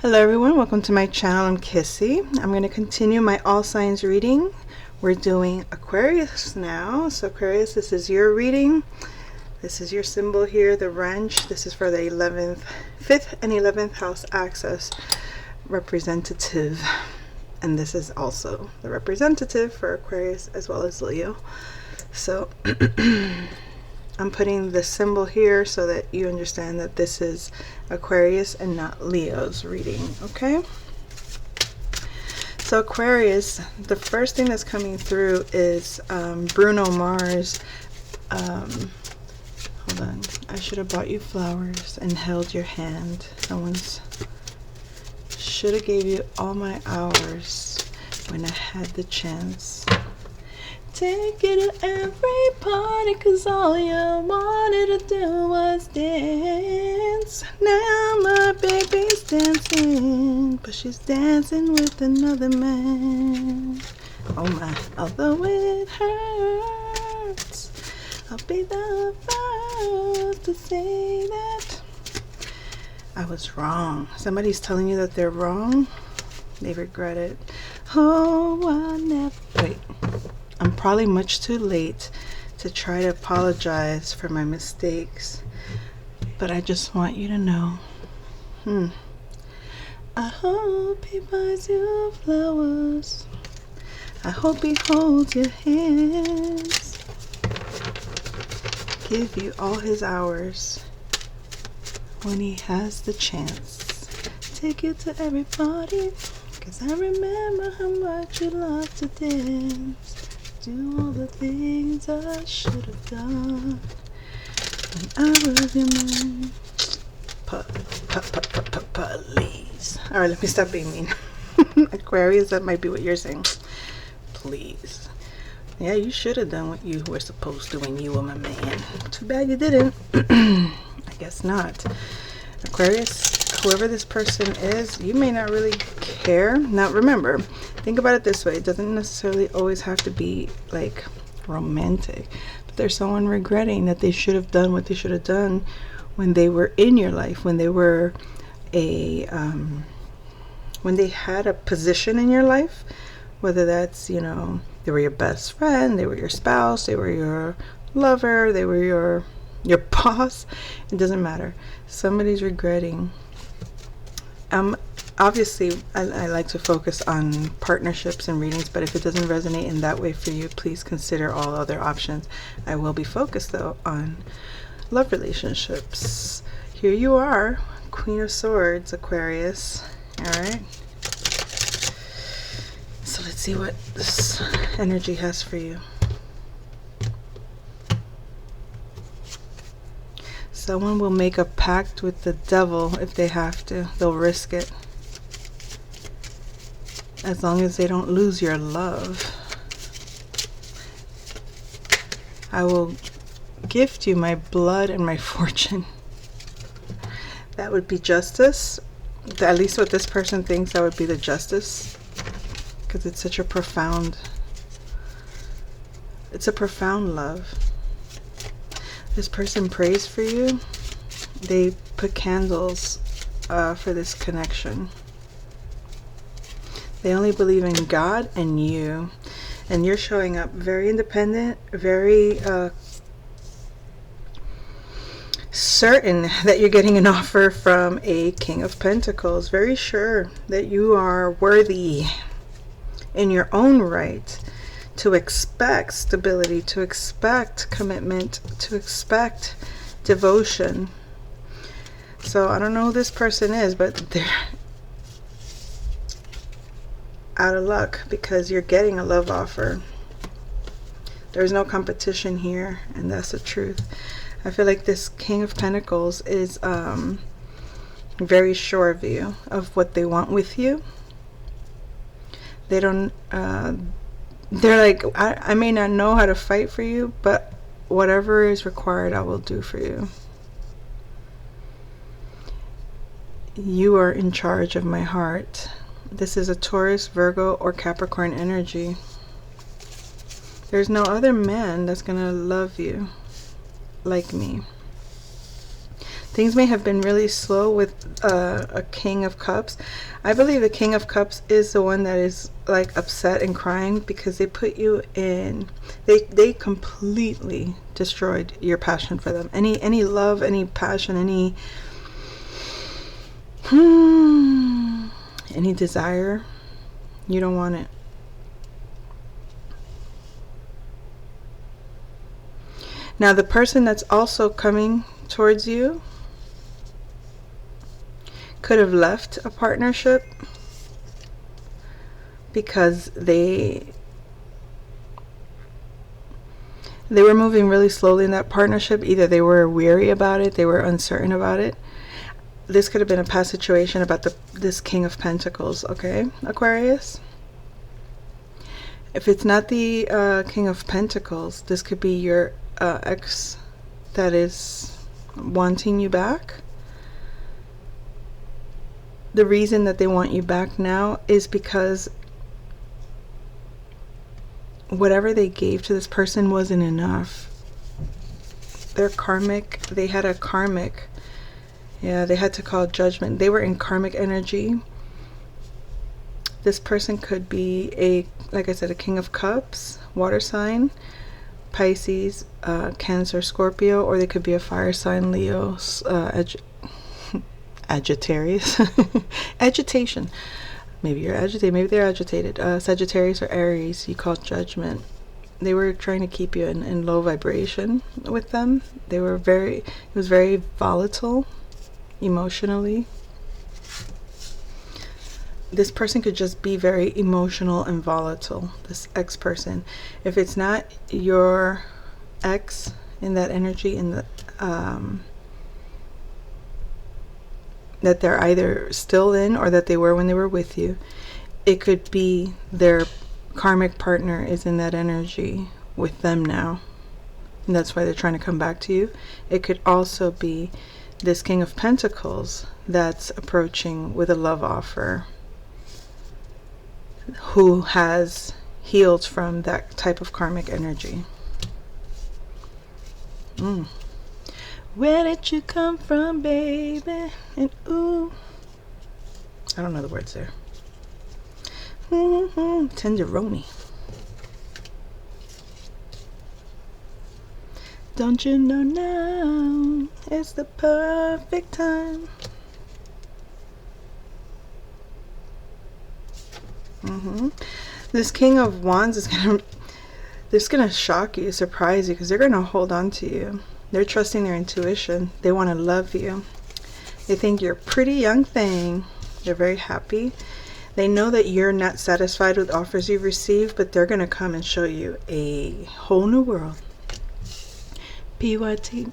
Hello everyone, welcome to my channel. I'm Kissy. I'm going to continue my all signs reading. We're doing Aquarius now. So Aquarius, this is your reading. This is your symbol here, the wrench. This is for the 5th and 11th house axis representative. And this is also the representative for Aquarius as well as Leo. So I'm putting the symbol here so that you understand that this is Aquarius and not Leo's reading, okay? So Aquarius, the first thing that's coming through is Bruno Mars. Hold on, I should have bought you flowers and held your hand. Should have gave you all my hours when I had the chance. Take you to every party, cause all you wanted to do was dance. Now my baby's dancing, but she's dancing with another man. Oh my, although it hurts, I'll be the first to say that I was wrong. Somebody's telling you that they're wrong, they regret it. Oh, I never, wait. I'm probably much too late to try to apologize for my mistakes, but I just want you to know. I hope he buys you flowers. I hope he holds your hands. Give you all his hours when he has the chance. Take you to every party, cause I remember how much you love to dance. Do all the things I should have done when I was your man. Please. Alright, let me stop being mean. Aquarius, that might be what you're saying. Please. Yeah, you should have done what you were supposed to when you were my man. Too bad you didn't. I guess not. Aquarius, whoever this person is, you may not really care. Now remember, think about it this way. It doesn't necessarily always have to be like romantic, but there's someone regretting that they should have done what they should have done when they were in your life, when they were when they had a position in your life, whether that's, you know, they were your best friend, they were your spouse, they were your lover, they were your boss. It doesn't matter. Somebody's regretting. Obviously I like to focus on partnerships and readings, but if it doesn't resonate in that way for you, please consider all other options. I will be focused though on love relationships. Here you are, Queen of Swords, Aquarius. Alright, so let's see what this energy has for you. Someone will make a pact with the devil if they have to. They'll risk it. As long as they don't lose your love. I will gift you my blood and my fortune. That would be justice. At least what this person thinks, that would be the justice. Because it's such a profound, it's a profound love. This person prays for you. They put candles for this connection. They only believe in God and you. And you're showing up very independent, very certain that you're getting an offer from a King of Pentacles. Very sure that you are worthy in your own right to expect stability, to expect commitment, to expect devotion. So I don't know who this person is, but they're out of luck because you're getting a love offer. There's no competition here, and that's the truth. I feel like this King of Pentacles is very sure of you, of what they want with you. They don't they're like, I may not know how to fight for you, but whatever is required, I will do for you. You are in charge of my heart. This is a Taurus, Virgo, or Capricorn energy. There's no other man that's going to love you like me. Things may have been really slow with a King of Cups. I believe the King of Cups is the one that is like upset and crying because they put you in, they completely destroyed your passion for them. Any love, any passion, any desire, you don't want it. Now the person that's also coming towards you could have left a partnership because they were moving really slowly in that partnership. Either they were weary about it, they were uncertain about it. This could have been a past situation about this King of Pentacles, okay, Aquarius? If it's not the King of Pentacles, this could be your ex that is wanting you back. The reason that they want you back now is because whatever they gave to this person wasn't enough. They're karmic. They had a karmic. Yeah, they had to call judgment. They were in karmic energy. This person could be like I said, a King of Cups, water sign, Pisces, Cancer, Scorpio, or they could be a fire sign, Leo, Sagittarius. Agitation. Maybe you're agitated, maybe they're agitated. Sagittarius or Aries, you call judgment. They were trying to keep you in low vibration with them. It was very volatile emotionally. This person could just be very emotional and volatile, this ex-person. If it's not your ex in that energy, in the that they're either still in or that they were when they were with you, it could be their karmic partner is in that energy with them now, and that's why they're trying to come back to you. It could also be this King of Pentacles that's approaching with a love offer, who has healed from that type of karmic energy. Where did you come from, baby? And ooh, I don't know the words there. Tenderoni. Don't you know now is the perfect time? This King of Wands is gonna shock you, surprise you, because they're gonna hold on to you. They're trusting their intuition. They want to love you. They think you're a pretty young thing. They're very happy. They know that you're not satisfied with offers you've received, but they're gonna come and show you a whole new world. PYT.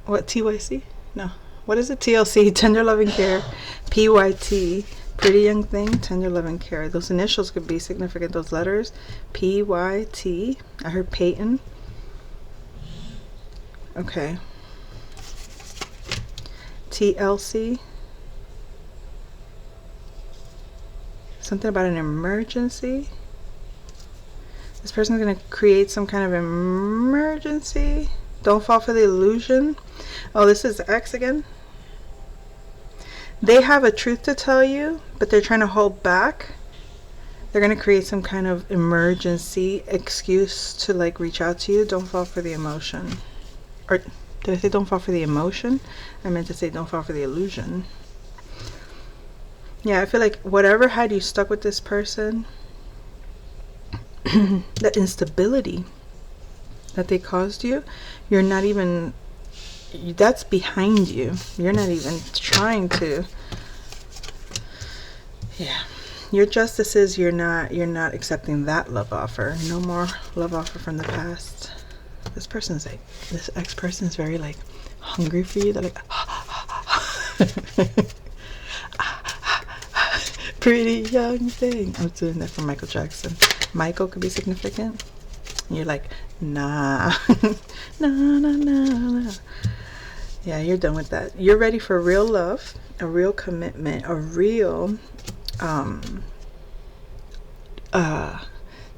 What TYC? No. What is it? TLC, tender loving care. PYT, pretty young thing, tender loving care. Those initials could be significant, those letters. PYT. I heard Peyton. Okay. TLC. Something about an emergency. This person's going to create some kind of emergency. Don't fall for the illusion. Oh, this is X again. They have a truth to tell you, but they're trying to hold back. They're going to create some kind of emergency excuse to like reach out to you. Don't fall for the emotion. Or did I say don't fall for the emotion? I meant to say don't fall for the illusion. Yeah, I feel like whatever had you stuck with this person, the instability that they caused you, you're not even, that's behind you. You're not even trying to. Yeah, your justice is you're not accepting that love offer. No more love offer from the past. This person's like, this ex-person is very like hungry for you. They're like pretty young thing. I'm doing that for Michael Jackson. Michael could be significant. And you're like, nah. nah. Yeah, you're done with that. You're ready for real love, a real commitment, a real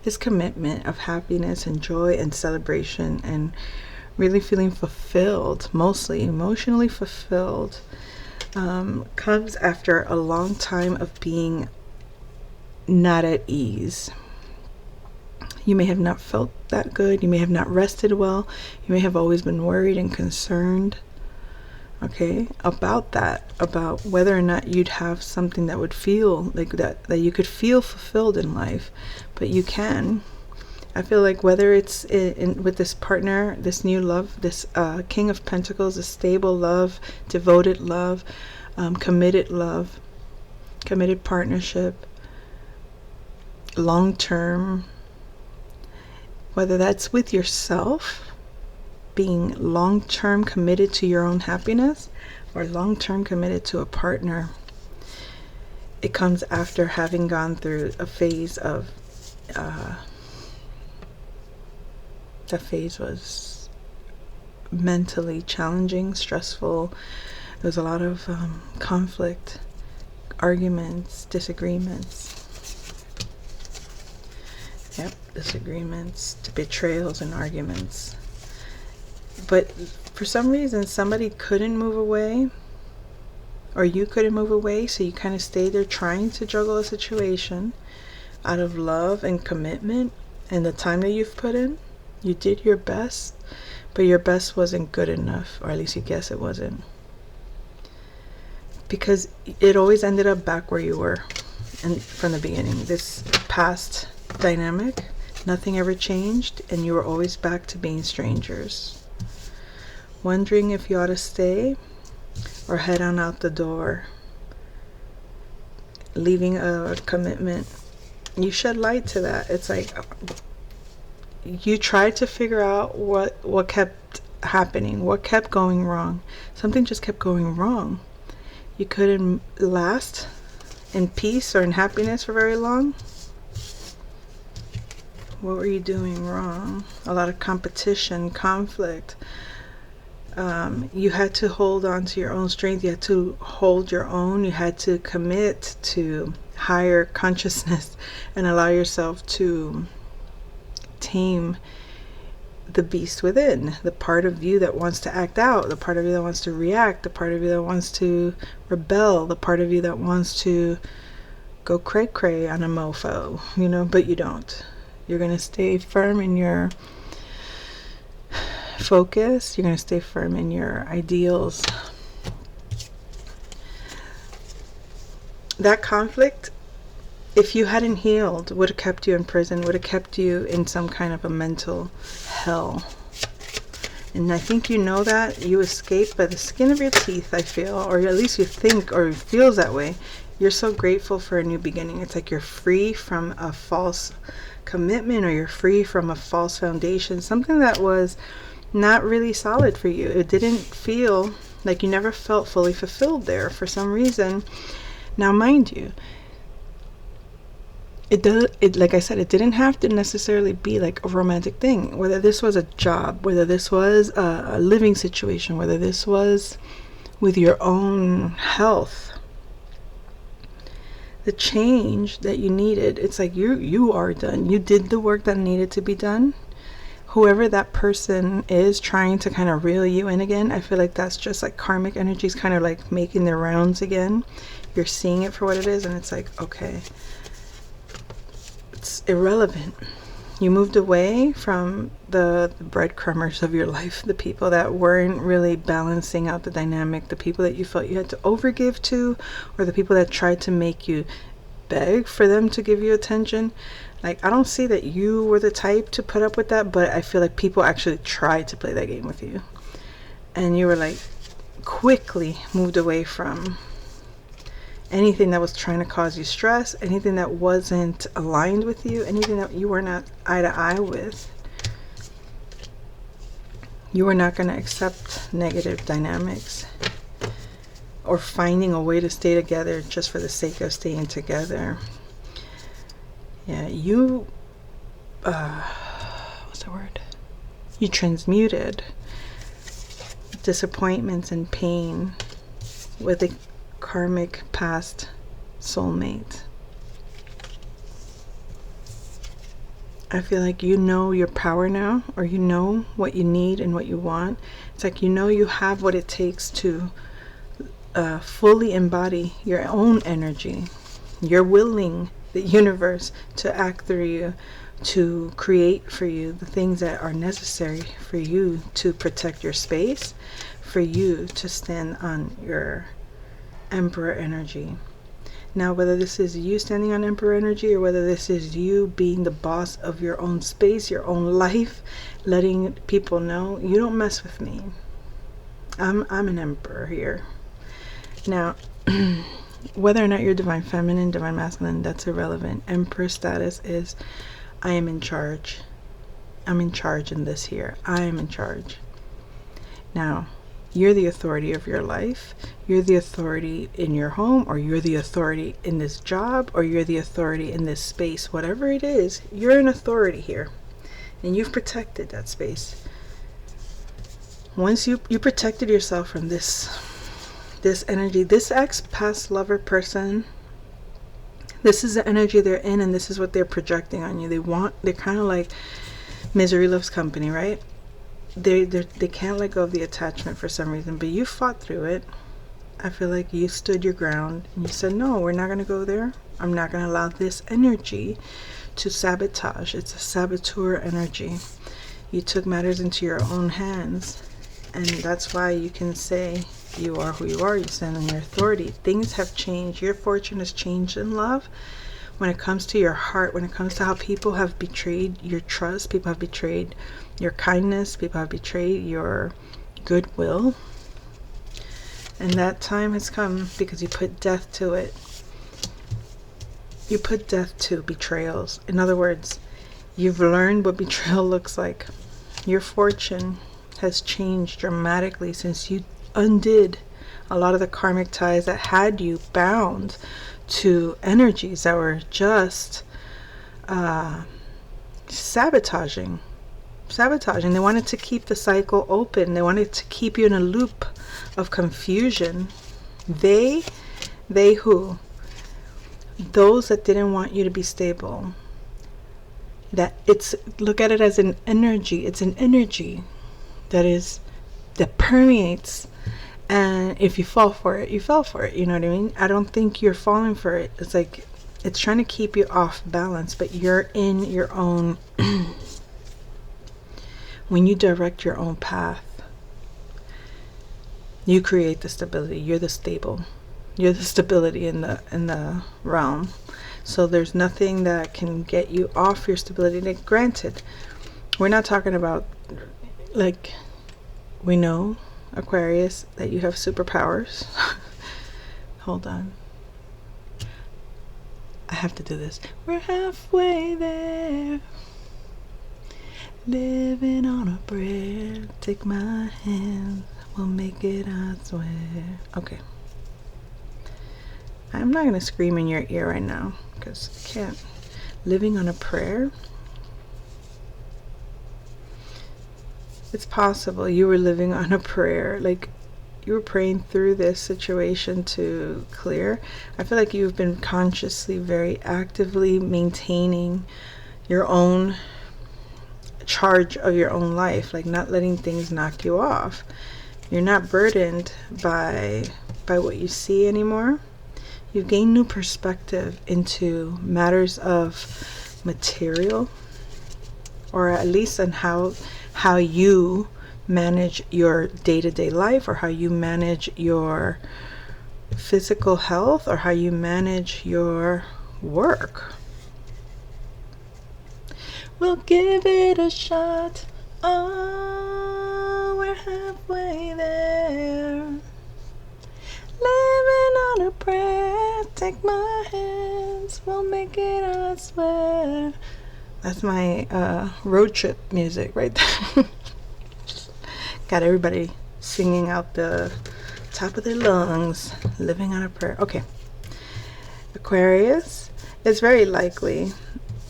this commitment of happiness and joy and celebration and really feeling fulfilled, mostly emotionally fulfilled, comes after a long time of being not at ease. You may have not felt that good. You may have not rested well. You may have always been worried and concerned, okay, about that, about whether or not you'd have something that would feel like that you could feel fulfilled in life. But you can. I feel like whether it's with this partner, this new love, this King of Pentacles, a stable love, devoted love, committed partnership, long-term, whether that's with yourself, being long-term committed to your own happiness, or long-term committed to a partner, it comes after having gone through a phase of the phase was mentally challenging, stressful. There was a lot of conflict, arguments, disagreements. Yep, disagreements, betrayals and arguments. But for some reason, somebody couldn't move away, or you couldn't move away, so you kind of stayed there trying to juggle a situation out of love and commitment and the time that you've put in. You did your best, but your best wasn't good enough, or at least you guess it wasn't. Because it always ended up back where you were and from the beginning. This past dynamic, nothing ever changed, and you were always back to being strangers. Wondering if you ought to stay or head on out the door. Leaving a commitment. You shed light to that. It's like you tried to figure out what kept happening, what kept going wrong. Something just kept going wrong. You couldn't last in peace or in happiness for very long. What were you doing wrong? A lot of competition, conflict. You had to hold on to your own strength. You had to hold your own. You had to commit to higher consciousness and allow yourself to tame the beast within, the part of you that wants to act out, the part of you that wants to react, the part of you that wants to rebel, the part of you that wants to go cray cray on a mofo, but you don't. You're going to stay firm in your focus. You're going to stay firm in your ideals. That conflict, if you hadn't healed, would have kept you in prison, would have kept you in some kind of a mental hell. And I think you know that. You escaped by the skin of your teeth, I feel, or at least you think or it feels that way. You're so grateful for a new beginning. It's like you're free from a false commitment, or you're free from a false foundation, something that was not really solid for you. It didn't feel like, you never felt fully fulfilled there for some reason. Now, mind you, it like I said, it didn't have to necessarily be like a romantic thing. Whether this was a job, whether this was a living situation, whether this was with your own health, the change that you needed, it's like you are done. You did the work that needed to be done. Whoever that person is trying to kind of reel you in again, I feel like that's just like karmic energies kind of like making their rounds again. You're seeing it for what it is, and it's like, okay, it's irrelevant. You moved away from the breadcrumbers of your life, the people that weren't really balancing out the dynamic, the people that you felt you had to overgive to, or the people that tried to make you beg for them to give you attention. Like, I don't see that you were the type to put up with that, but I feel like people actually tried to play that game with you. And you were like, quickly moved away from anything that was trying to cause you stress, anything that wasn't aligned with you, anything that you were not eye to eye with. You were not going to accept negative dynamics or finding a way to stay together just for the sake of staying together. Yeah, you, what's the word? You transmuted disappointments and pain with a karmic past soulmate. I feel like you know your power now, or you know what you need and what you want. It's like you know you have what it takes to fully embody your own energy. You're willing the universe to act through you, to create for you the things that are necessary for you to protect your space, for you to stand on your Emperor energy. Now, whether this is you standing on Emperor energy, or whether this is you being the boss of your own space, your own life, letting people know, you don't mess with me. I'm an Emperor here. Now, whether or not you're divine feminine, divine masculine, that's irrelevant. Emperor status is, I am in charge. I'm in charge in this here. I am in charge. Now, you're the authority of your life. You're the authority in your home, or you're the authority in this job, or you're the authority in this space. Whatever it is, you're an authority here. And you've protected that space. Once you protected yourself from this energy, this ex-past lover person, this is the energy they're in, and this is what they're projecting on you. They're kind of like misery loves company, right? They can't let go of the attachment for some reason, but you fought through it. I feel like you stood your ground and you said, no, we're not going to go there. I'm not going to allow this energy to sabotage. It's a saboteur energy. You took matters into your own hands, and that's why you can say you are who you are. You stand on your authority. Things have changed. Your fortune has changed in love. When it comes to your heart, when it comes to how people have betrayed your trust, people have betrayed your kindness, people have betrayed your goodwill. And that time has come because you put death to it. You put death to betrayals. In other words, you've learned what betrayal looks like. Your fortune has changed dramatically since you undid a lot of the karmic ties that had you bound to energies that were just sabotaging. They wanted to keep the cycle open. They wanted to keep you in a loop of confusion. They who? Those that didn't want you to be stable. Look at it as an energy. It's an energy that permeates. And if you fall for it, you fell for it. You know what I mean? I don't think you're falling for it. It's like, it's trying to keep you off balance, but you're in your own, when you direct your own path, you create the stability. You're the stable. You're the stability in the realm. So there's nothing that can get you off your stability. Like, granted, we're not talking about, like, we know, Aquarius, that you have superpowers. Hold on. I have to do this. We're halfway there. Living on a prayer. Take my hand. We'll make it, I swear. Okay. I'm not going to scream in your ear right now because I can't. Living on a prayer. It's possible you were living on a prayer, like you were praying through this situation to clear. I feel like you've been consciously, very actively maintaining your own charge of your own life, like not letting things knock you off. You're not burdened by what you see anymore. You've gained new perspective into matters of material, or at least on how you manage your day-to-day life, or how you manage your physical health, or how you manage your work. We'll give it a shot. Oh, we're halfway there. Living on a prayer. Take my hands. We'll make it, I swear. That's my road trip music right there. Got everybody singing out the top of their lungs, living on a prayer. Okay. Aquarius, it's very likely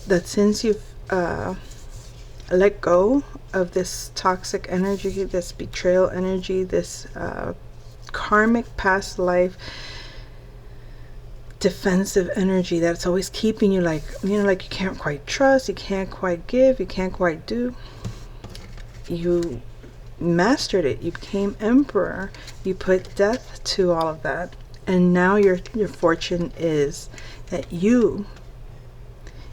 that since you've let go of this toxic energy, this betrayal energy, this karmic past life defensive energy that's always keeping you like, you know, like you can't quite trust, you can't quite give, you can't quite do. You mastered it. You became emperor. You put death to all of that. And now your fortune is that you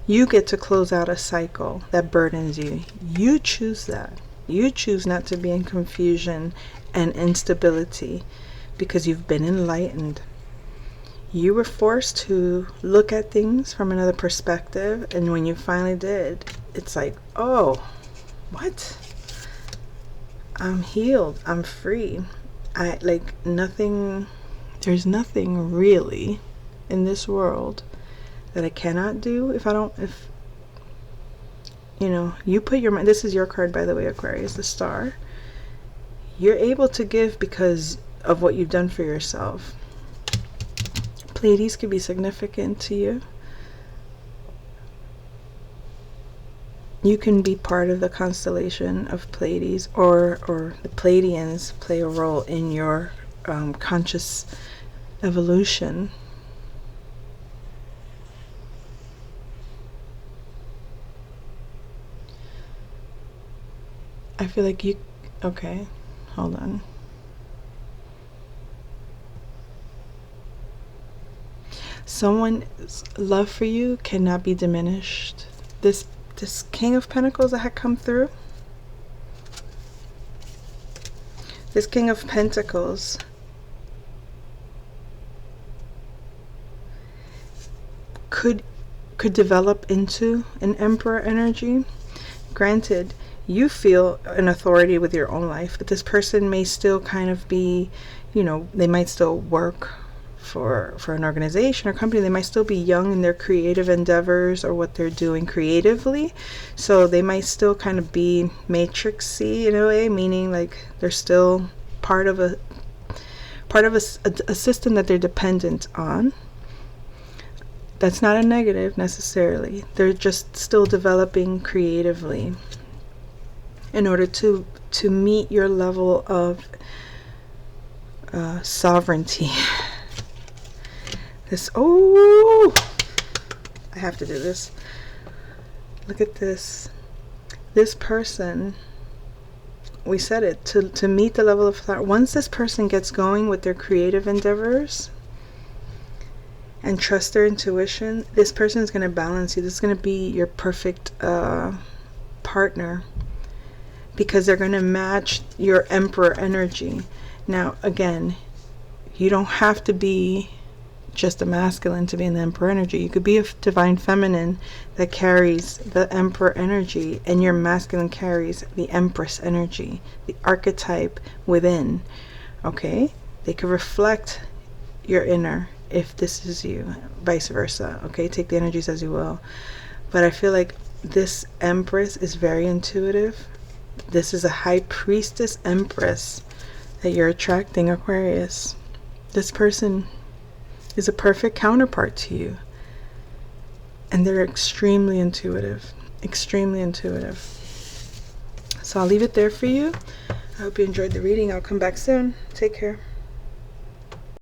get to close out a cycle that burdens you. You choose that. You choose not to be in confusion and instability because you've been enlightened. You were forced to look at things from another perspective, and when you finally did, it's like, oh, what? I'm healed. I'm free. I like nothing. There's nothing really in this world that I cannot do if you know, you put your mind. This is your card, by the way, Aquarius, the star. You're able to give because of what you've done for yourself. Pleiades could be significant to you. You can be part of the constellation of Pleiades, or the Pleiadians play a role in your conscious evolution. I feel like you... Okay, hold on. Someone's love for you cannot be diminished. This King of Pentacles that had come through, this King of Pentacles could develop into an Emperor energy. Granted, you feel an authority with your own life, but this person may still kind of be, you know, they might still work for an organization or company. They might still be young in their creative endeavors or what they're doing creatively, so they might still kind of be matrixy in a way, meaning like they're still part of a system that they're dependent on. That's not a negative necessarily. They're just still developing creatively in order to meet your level of sovereignty. I have to do this. Look at this. This person, we said it, to meet the level of thought. Once this person gets going with their creative endeavors and trust their intuition, this person is going to balance you. This is going to be your perfect partner, because they're going to match your Emperor energy. Now, again, you don't have to be just a masculine to be in the Emperor energy. You could be a divine feminine that carries the Emperor energy, and your masculine carries the Empress energy, the archetype within. Okay? They could reflect your inner if this is you, vice versa. Okay? Take the energies as you will. But I feel like this Empress is very intuitive. This is a high priestess Empress that you're attracting, Aquarius. This person is a perfect counterpart to you, and they're extremely intuitive. So I'll leave it there for you. I hope you enjoyed the reading. I'll come back soon. Take care.